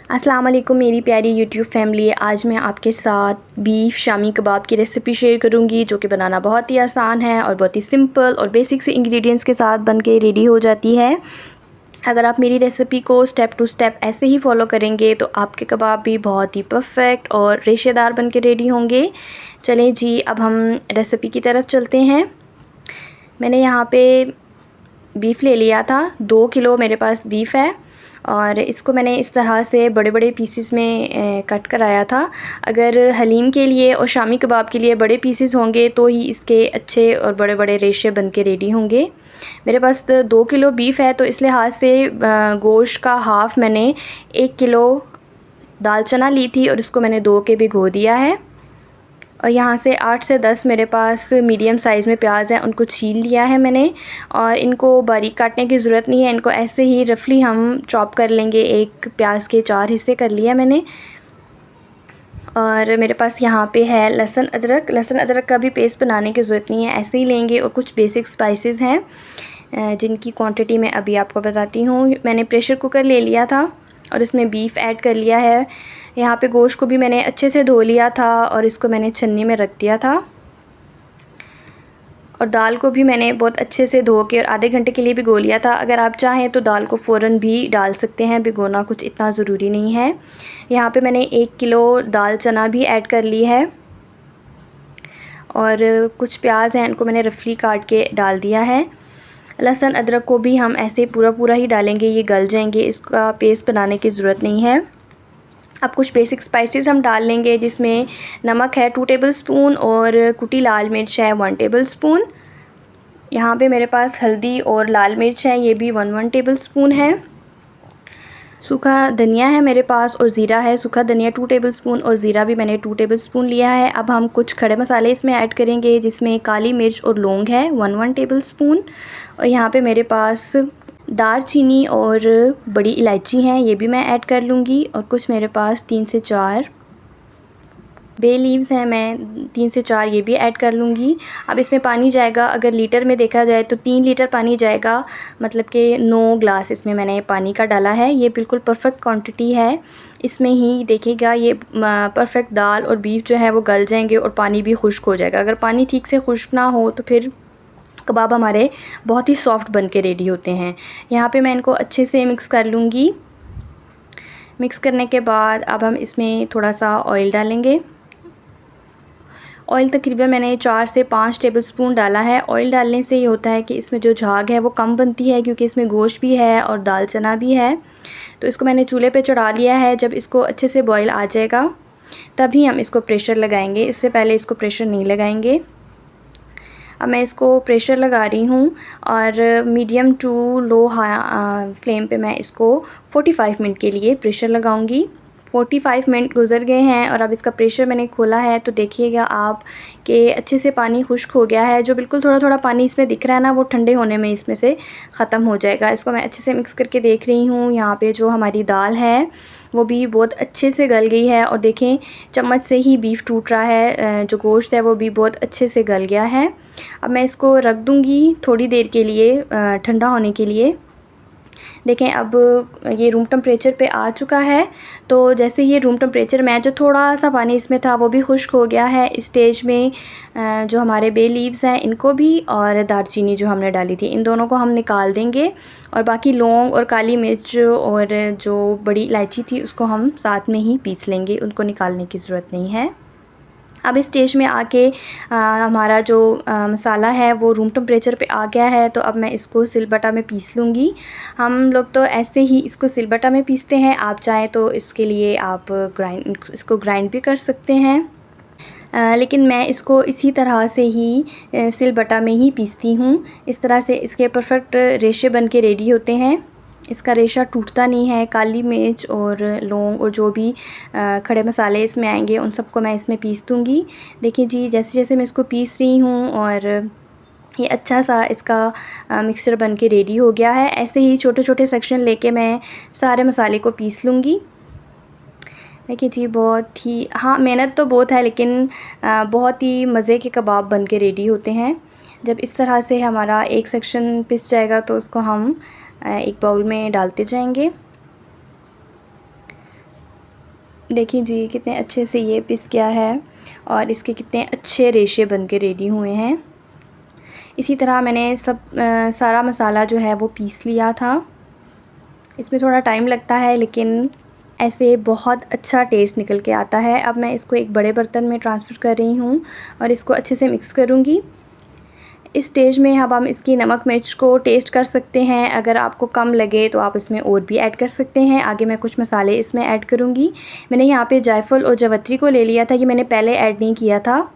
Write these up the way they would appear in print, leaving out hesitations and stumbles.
अस्सलाम वालेकुम मेरी प्यारी यूट्यूब फैमिली। आज मैं आपके साथ बीफ शामी कबाब की रेसिपी शेयर करूंगी, जो कि बनाना बहुत ही आसान है और बहुत ही सिंपल और बेसिक से इंग्रेडिएंट्स के साथ बन के रेडी हो जाती है। अगर आप मेरी रेसिपी को स्टेप टू स्टेप ऐसे ही फॉलो करेंगे तो आपके कबाब भी बहुत ही परफेक्ट और रेशेदार बन के रेडी होंगे। चलें जी, अब हम रेसिपी की तरफ चलते हैं। मैंने यहाँ पे बीफ ले लिया था, 2 किलो मेरे पास बीफ है और इसको मैंने इस तरह से बड़े बड़े पीसेस में कट कराया था। अगर हलीम के लिए और शामी कबाब के लिए बड़े पीसेस होंगे तो ही इसके अच्छे और बड़े बड़े रेशे बन के रेडी होंगे। मेरे पास 2 किलो बीफ है, तो इस लिहाज से गोश्त का हाफ़ मैंने 1 किलो दाल चना ली थी और इसको मैंने धो के भिगो दिया है। और यहाँ से 8 से 10 मेरे पास मीडियम साइज़ में प्याज हैं, उनको छील लिया है मैंने। और इनको बारीक काटने की ज़रूरत नहीं है, इनको ऐसे ही रफली हम चॉप कर लेंगे। एक प्याज के 4 हिस्से कर लिया मैंने। और मेरे पास यहाँ पे है लहसुन अदरक का भी पेस्ट बनाने की ज़रूरत नहीं है, ऐसे ही लेंगे। और कुछ बेसिक स्पाइसेस हैं जिनकी क्वांटिटी मैं अभी आपको बताती हूँ। मैंने प्रेशर कुकर ले लिया था और इसमें बीफ ऐड कर लिया है। यहाँ पे गोश्त को भी मैंने अच्छे से धो लिया था और इसको मैंने छन्नी में रख दिया था। और दाल को भी मैंने बहुत अच्छे से धो के और आधे घंटे के लिए भिगो लिया था। अगर आप चाहें तो दाल को फ़ौरन भी डाल सकते हैं, भिगोना कुछ इतना ज़रूरी नहीं है। यहाँ पे मैंने 1 किलो दाल चना भी ऐड कर ली है और कुछ प्याज हैं, इनको मैंने रफली काट के डाल दिया है। लहसुन अदरक को भी हम ऐसे पूरा ही डालेंगे, ये गल जाएंगे, इसका पेस्ट बनाने की ज़रूरत नहीं है। अब कुछ बेसिक स्पाइसेस हम डाल लेंगे, जिसमें नमक है 2 टेबलस्पून और कुटी लाल मिर्च है 1 टेबलस्पून। यहाँ पे मेरे पास हल्दी और लाल मिर्च है, ये भी 1 टेबलस्पून है। सूखा धनिया है मेरे पास और ज़ीरा है। सूखा धनिया 2 टेबलस्पून और ज़ीरा भी मैंने 2 टेबलस्पून लिया है। अब हम कुछ खड़े मसाले इसमें ऐड करेंगे, जिसमें काली मिर्च और लौंग है 1 टेबलस्पून। और यहाँ पे मेरे पास दालचीनी और बड़ी इलायची हैं, ये भी मैं ऐड कर लूँगी। और कुछ मेरे पास 3 से 4 बे लीव्स हैं, मैं 3 से 4 ये भी ऐड कर लूँगी। अब इसमें पानी जाएगा, अगर लीटर में देखा जाए तो 3 लीटर पानी जाएगा, मतलब कि 9 ग्लास इसमें मैंने पानी का डाला है। ये बिल्कुल परफेक्ट क्वांटिटी है। इसमें ही देखिएगा ये परफेक्ट दाल और बीफ जो है वो गल जाएंगे और पानी भी खुश्क हो जाएगा। अगर पानी ठीक से खुश्क ना हो तो फिर कबाब हमारे बहुत ही सॉफ्ट बन के रेडी होते हैं। यहाँ पे मैं इनको अच्छे से मिक्स कर लूँगी। मिक्स करने के बाद अब हम इसमें थोड़ा सा ऑयल डालेंगे। ऑयल तकरीबन मैंने 4 से 5 टेबलस्पून डाला है। ऑयल डालने से ये होता है कि इसमें जो झाग है वो कम बनती है, क्योंकि इसमें गोश्त भी है और दाल चना भी है। तो इसको मैंने चूल्हे पे चढ़ा लिया है। जब इसको अच्छे से बॉयल आ जाएगा तभी हम इसको प्रेशर लगाएंगे, इससे पहले इसको प्रेशर नहीं लगाएंगे। अब मैं इसको प्रेशर लगा रही हूँ और मीडियम टू लो फ्लेम पे मैं इसको 45 मिनट के लिए प्रेशर लगाऊंगी। 45 मिनट गुज़र गए हैं और अब इसका प्रेशर मैंने खोला है, तो देखिएगा आप कि अच्छे से पानी खुश्क हो गया है। जो बिल्कुल थोड़ा थोड़ा पानी इसमें दिख रहा है ना, वो ठंडे होने में इसमें से ख़त्म हो जाएगा। इसको मैं अच्छे से मिक्स करके देख रही हूँ। यहाँ पे जो हमारी दाल है वो भी बहुत अच्छे से गल गई है और देखें चम्मच से ही बीफ टूट रहा है, जो गोश्त है वो भी बहुत अच्छे से गल गया है। अब मैं इसको रख दूँगी थोड़ी देर के लिए ठंडा होने के लिए। देखें अब ये रूम टेम्परेचर पे आ चुका है। तो जैसे ये रूम टेम्परेचर में जो थोड़ा सा पानी इसमें था वो भी खुश्क हो गया है। इस स्टेज में जो हमारे बे लीव्स हैं इनको भी और दालचीनी जो हमने डाली थी इन दोनों को हम निकाल देंगे। और बाकी लौंग और काली मिर्च और जो बड़ी इलायची थी उसको हम साथ में ही पीस लेंगे, उनको निकालने की ज़रूरत नहीं है। अब इस स्टेज में आके हमारा जो मसाला है वो रूम टेम्परेचर पे आ गया है। तो अब मैं इसको सिलबट्टा में पीस लूँगी। हम लोग तो ऐसे ही इसको सिलबट्टा में पीसते हैं, आप चाहें तो इसके लिए आप इसको ग्राइंड भी कर सकते हैं। लेकिन मैं इसको इसी तरह से ही सिलबट्टा में ही पीसती हूँ। इस तरह से इसके परफेक्ट रेशे बन के रेडी होते हैं। इसका रेशा टूटता नहीं है। काली मिर्च और लौंग और जो भी खड़े मसाले इसमें आएंगे उन सबको मैं इसमें पीस दूँगी। देखिए जी, जैसे जैसे मैं इसको पीस रही हूँ और ये अच्छा सा इसका मिक्सचर बन के रेडी हो गया है। ऐसे ही छोटे छोटे सेक्शन लेके मैं सारे मसाले को पीस लूँगी। देखिए जी, बहुत ही मेहनत तो बहुत है, लेकिन बहुत ही मज़े के कबाब बन के रेडी होते हैं। जब इस तरह से हमारा एक सेक्शन पिस जाएगा तो उसको हम एक बाउल में डालते जाएंगे। देखिए जी कितने अच्छे से ये पिस गया है और इसके कितने अच्छे रेशे बन के रेडी हुए हैं। इसी तरह मैंने सारा मसाला जो है वो पीस लिया था। इसमें थोड़ा टाइम लगता है लेकिन ऐसे बहुत अच्छा टेस्ट निकल के आता है। अब मैं इसको एक बड़े बर्तन में ट्रांसफ़र कर रही हूँ और इसको अच्छे से मिक्स करूँगी। इस स्टेज में अब हम इसकी नमक मिर्च को टेस्ट कर सकते हैं। अगर आपको कम लगे तो आप इसमें और भी ऐड कर सकते हैं। आगे मैं कुछ मसाले इसमें ऐड करूँगी। मैंने यहाँ पे जायफल और जावित्री को ले लिया था, ये मैंने पहले ऐड नहीं किया था।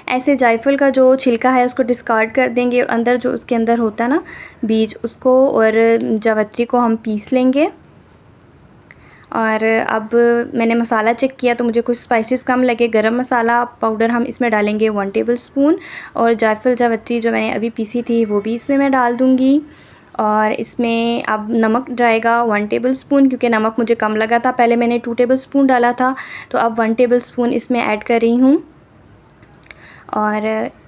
ऐसे जायफल का जो छिलका है उसको डिस्कार्ड कर देंगे और अंदर जो उसके अंदर होता है ना बीज, उसको और जावित्री को हम पीस लेंगे। और अब मैंने मसाला चेक किया तो मुझे कुछ स्पाइसेस कम लगे। गरम मसाला पाउडर हम इसमें डालेंगे 1 टेबलस्पून और जायफल जावित्री जो मैंने अभी पीसी थी वो भी इसमें मैं डाल दूँगी। और इसमें अब नमक जाएगा 1 टेबलस्पून, क्योंकि नमक मुझे कम लगा था। पहले मैंने 2 टेबलस्पून डाला था तो अब 1 टेबलस्पून इसमें ऐड कर रही हूँ। और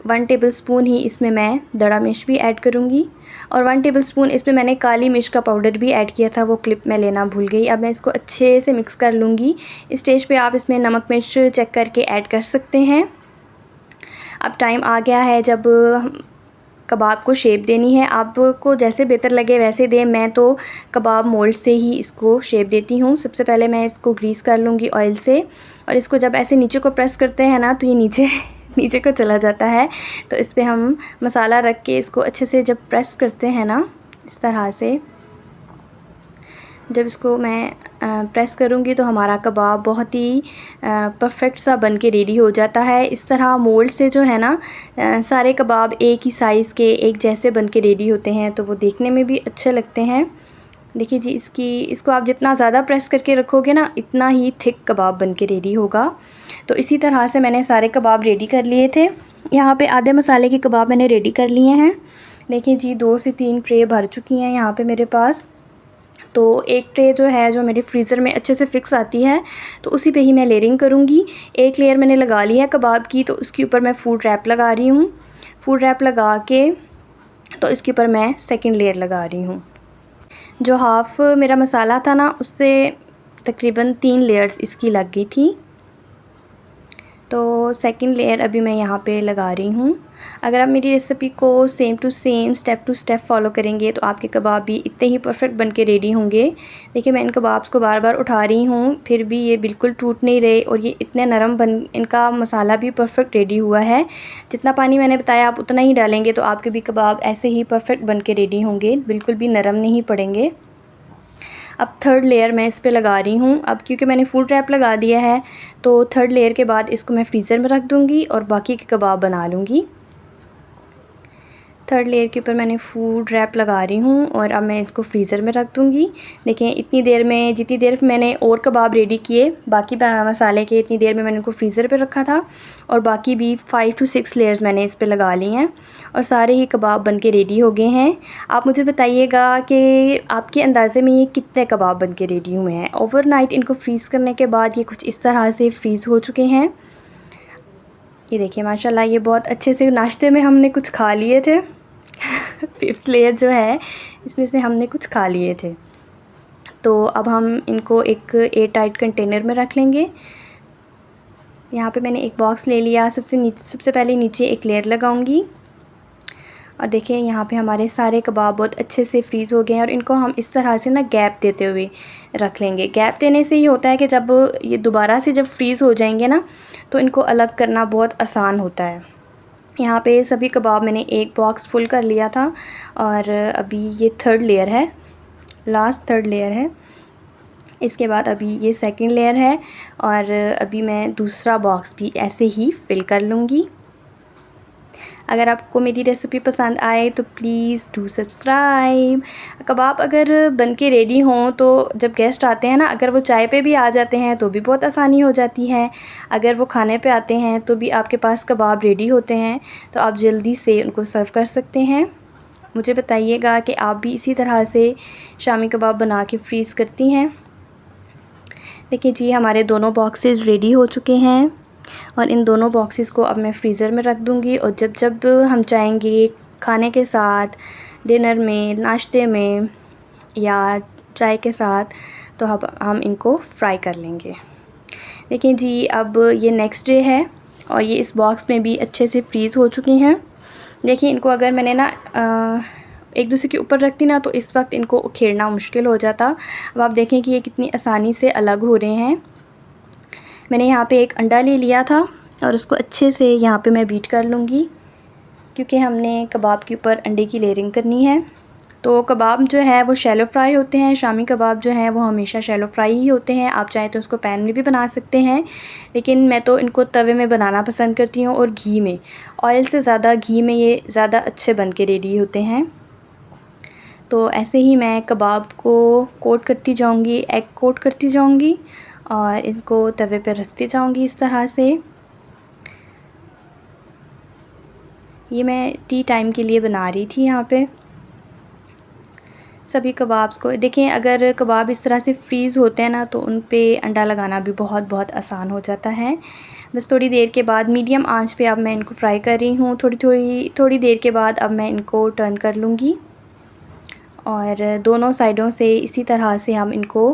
1 टेबलस्पून ही इसमें मैं दड़ा मिर्च भी ऐड करूँगी और 1 टेबलस्पून इसमें मैंने काली मिर्च का पाउडर भी ऐड किया था, वो क्लिप मैं लेना भूल गई। अब मैं इसको अच्छे से मिक्स कर लूँगी। इस स्टेज पे आप इसमें नमक मिर्च चेक करके ऐड कर सकते हैं। अब टाइम आ गया है जब कबाब को शेप देनी है। आपको जैसे बेहतर लगे वैसे दें। मैं तो कबाब मोल्ड से ही इसको शेप देती हूँ। सबसे पहले मैं इसको ग्रीस कर लूँगी ऑयल से और इसको जब ऐसे नीचे को प्रेस करते हैं ना तो ये नीचे को चला जाता है। तो इस पे हम मसाला रख के इसको अच्छे से जब प्रेस करते हैं ना, इस तरह से जब इसको मैं प्रेस करूँगी तो हमारा कबाब बहुत ही परफेक्ट सा बन के रेडी हो जाता है। इस तरह मोल्ड से जो है ना सारे कबाब एक ही साइज़ के एक जैसे बन के रेडी होते हैं, तो वो देखने में भी अच्छे लगते हैं। देखिए जी इसको आप जितना ज़्यादा प्रेस करके रखोगे ना इतना ही थिक कबाब बन के रेडी होगा। तो इसी तरह से मैंने सारे कबाब रेडी कर लिए थे। यहाँ पे आधे मसाले के कबाब मैंने रेडी कर लिए हैं। देखिए जी 2 से 3 ट्रे भर चुकी हैं यहाँ पे मेरे पास। तो एक ट्रे जो है जो मेरे फ्रीज़र में अच्छे से फ़िक्स आती है तो उसी पे ही मैं लेयरिंग करूँगी। एक लेयर मैंने लगा ली है कबाब की, तो उसके ऊपर मैं फूड रैप लगा रही हूँ। फूड रैप लगा के तो इसके ऊपर मैं सेकंड लेयर लगा रही हूँ। जो हाफ़ मेरा मसाला था ना उससे तकरीबन 3 लेयर्स इसकी लग गई थी। तो सेकंड लेयर अभी मैं यहाँ पे लगा रही हूँ। अगर आप मेरी रेसिपी को same to same step to step follow करेंगे तो आपके कबाब भी इतने ही परफेक्ट बन के रेडी होंगे। देखिए मैं इन कबाब्स को बार बार उठा रही हूँ फिर भी ये बिल्कुल टूट नहीं रहे और ये इतने नरम इनका मसाला भी परफेक्ट रेडी हुआ है। जितना पानी मैंने बताया आप उतना ही डालेंगे तो आपके भी कबाब ऐसे ही परफेक्ट बन के रेडी होंगे, बिल्कुल भी नरम नहीं पड़ेंगे। अब थर्ड लेयर मैं इस पे लगा रही हूँ। अब क्योंकि मैंने फूड रैप लगा दिया है तो थर्ड लेयर के बाद इसको मैं फ्रीज़र में रख दूँगी और बाकी के कबाब बना लूँगी। थर्ड लेयर के ऊपर मैंने फूड रैप लगा रही हूँ और अब मैं इसको फ्रीज़र में रख दूँगी। देखें इतनी देर में जितनी देर मैंने और कबाब रेडी किए बाकी मसाले के, इतनी देर में मैंने इनको फ्रीज़र पे रखा था और बाकी भी 5 to 6 लेयर्स मैंने इस पे लगा ली हैं और सारे ही कबाब बन के रेडी हो गए हैं। आप मुझे बताइएगा कि आपके अंदाज़े में ये कितने कबाब बन के रेडी हुए हैं। ओवरनाइट इनको फ्रीज़ करने के बाद ये कुछ इस तरह से फ्रीज़ हो चुके हैं। ये देखिए माशाल्लाह ये बहुत अच्छे से नाश्ते में हमने कुछ खा लिए थे। 5th लेयर जो है इसमें से हमने कुछ खा लिए थे। तो अब हम इनको एक एयर टाइट कंटेनर में रख लेंगे। यहाँ पे मैंने एक बॉक्स ले लिया। सबसे पहले नीचे एक लेयर लगाऊंगी और देखिए यहाँ पे हमारे सारे कबाब बहुत अच्छे से फ्रीज़ हो गए हैं और इनको हम इस तरह से ना गैप देते हुए रख लेंगे। गैप देने से ये होता है कि जब ये दोबारा से जब फ्रीज़ हो जाएंगे ना तो इनको अलग करना बहुत आसान होता है। यहाँ पे सभी कबाब मैंने एक बॉक्स फुल कर लिया था और अभी ये थर्ड लेयर है, लास्ट थर्ड लेयर है। इसके बाद अभी ये सेकंड लेयर है और अभी मैं दूसरा बॉक्स भी ऐसे ही फिल कर लूँगी। अगर आपको मेरी रेसिपी पसंद आए तो प्लीज़ डू सब्सक्राइब। कबाब अगर बन के रेडी हों तो जब गेस्ट आते हैं ना, अगर वो चाय पे भी आ जाते हैं तो भी बहुत आसानी हो जाती है। अगर वो खाने पे आते हैं तो भी आपके पास कबाब रेडी होते हैं तो आप जल्दी से उनको सर्व कर सकते हैं। मुझे बताइएगा कि आप भी इसी तरह से शामी कबाब बना के फ्रीज़ करती हैं। देखिए जी हमारे दोनों बॉक्सेस रेडी हो चुके हैं और इन दोनों बॉक्सेस को अब मैं फ्रीज़र में रख दूँगी और जब हम चाहेंगे खाने के साथ, डिनर में, नाश्ते में या चाय के साथ तो हम इनको फ्राई कर लेंगे। देखिए जी, अब ये नेक्स्ट डे है और ये इस बॉक्स में भी अच्छे से फ्रीज़ हो चुके हैं। देखिए इनको अगर मैंने ना एक दूसरे के ऊपर रखती ना तो इस वक्त इनको उखेड़ना मुश्किल हो जाता। अब आप देखें कि ये कितनी आसानी से अलग हो रहे हैं। मैंने यहाँ पे एक अंडा ले लिया था और उसको अच्छे से यहाँ पे मैं बीट कर लूँगी, क्योंकि हमने कबाब के ऊपर अंडे की लेयरिंग करनी है। तो कबाब जो है वो शैलो फ्राई होते हैं, शामी कबाब जो हैं वो हमेशा शैलो फ्राई ही होते हैं। आप चाहें तो उसको पैन में भी बना सकते हैं, लेकिन मैं तो इनको तवे में बनाना पसंद करती हूँ और घी में। ऑयल से ज़्यादा घी में ये ज़्यादा अच्छे बन के रेडी होते हैं। तो ऐसे ही मैं कबाब को कोट करती जाऊँगी, एग कोट करती जाऊँगी और इनको तवे पर रखती जाऊँगी इस तरह से। ये मैं टी टाइम के लिए बना रही थी यहाँ पे। सभी कबाब्स को देखें, अगर कबाब इस तरह से फ्रीज़ होते हैं ना तो उन पे अंडा लगाना भी बहुत आसान हो जाता है। बस थोड़ी देर के बाद मीडियम आंच पे अब मैं इनको फ्राई कर रही हूँ। थोड़ी देर के बाद अब मैं इनको टर्न कर लूँगी और दोनों साइडों से इसी तरह से हम इनको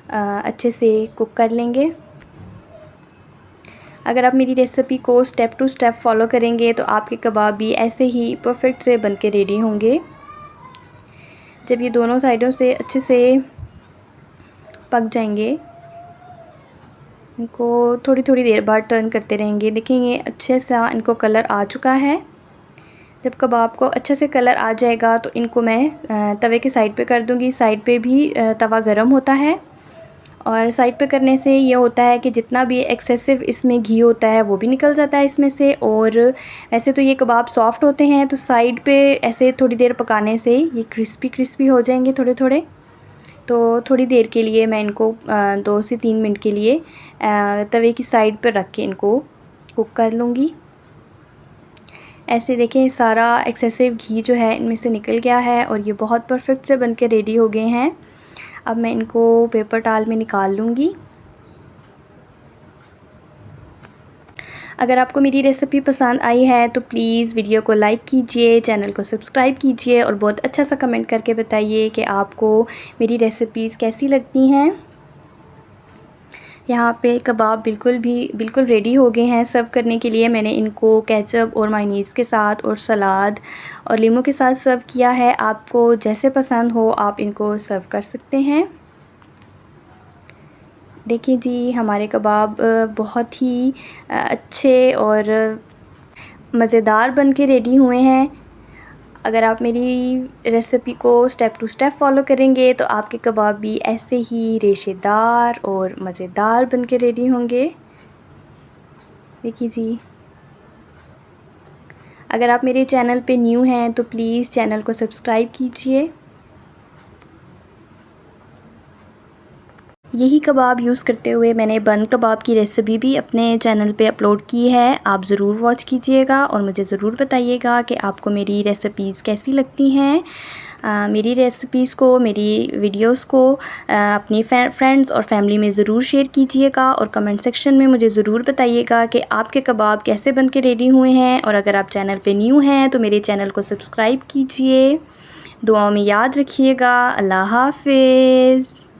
अच्छे से कुक कर लेंगे। अगर आप मेरी रेसिपी को स्टेप टू स्टेप फॉलो करेंगे तो आपके कबाब भी ऐसे ही परफेक्ट से बन के रेडी होंगे। जब ये दोनों साइडों से अच्छे से पक जाएंगे, इनको थोड़ी देर बाद टर्न करते रहेंगे। देखेंगे अच्छे सा इनको कलर आ चुका है। जब कबाब को अच्छे से कलर आ जाएगा तो इनको मैं तवे के साइड पे कर दूंगी। साइड पे भी तवा गरम होता है और साइड पे करने से ये होता है कि जितना भी एक्सेसिव इसमें घी होता है वो भी निकल जाता है इसमें से। और ऐसे तो ये कबाब सॉफ़्ट होते हैं, तो साइड पे ऐसे थोड़ी देर पकाने से ये क्रिस्पी हो जाएंगे थोड़े। तो थोड़ी देर के लिए मैं इनको 2 से 3 मिनट के लिए तवे की साइड पर रख के इनको कुक कर लूँगी। ऐसे देखें सारा एक्सेसिव घी जो है इनमें से निकल गया है और ये बहुत परफेक्ट से बन के रेडी हो गए हैं। अब मैं इनको पेपर टाल में निकाल लूँगी। अगर आपको मेरी रेसिपी पसंद आई है तो प्लीज़ वीडियो को लाइक कीजिए, चैनल को सब्सक्राइब कीजिए और बहुत अच्छा सा कमेंट करके बताइए कि आपको मेरी रेसिपीज़ कैसी लगती हैं। यहाँ पे कबाब बिल्कुल रेडी हो गए हैं सर्व करने के लिए। मैंने इनको केचप और मायोनीज़ के साथ और सलाद और लीमू के साथ सर्व किया है। आपको जैसे पसंद हो आप इनको सर्व कर सकते हैं। देखिए जी, हमारे कबाब बहुत ही अच्छे और मज़ेदार बन के रेडी हुए हैं। अगर आप मेरी रेसिपी को स्टेप टू स्टेप फॉलो करेंगे तो आपके कबाब भी ऐसे ही रेशेदार और मज़ेदार बन के रेडी होंगे। देखिए जी, अगर आप मेरे चैनल पे न्यू हैं तो प्लीज़ चैनल को सब्सक्राइब कीजिए। यही कबाब यूज़ करते हुए मैंने बन कबाब की रेसिपी भी अपने चैनल पे अपलोड की है। आप ज़रूर वॉच कीजिएगा और मुझे ज़रूर बताइएगा कि आपको मेरी रेसिपीज़ कैसी लगती हैं। मेरी रेसिपीज़ को, मेरी वीडियोस को अपनी फ्रेंड्स और फैमिली में ज़रूर शेयर कीजिएगा और कमेंट सेक्शन में मुझे ज़रूर बताइएगा कि आपके कबाब कैसे बन के रेडी हुए हैं। और अगर आप चैनल पे न्यू हैं तो मेरे चैनल को सब्सक्राइब कीजिए। दुआओं में याद रखिएगा। अल्लाह हाफ़िज़।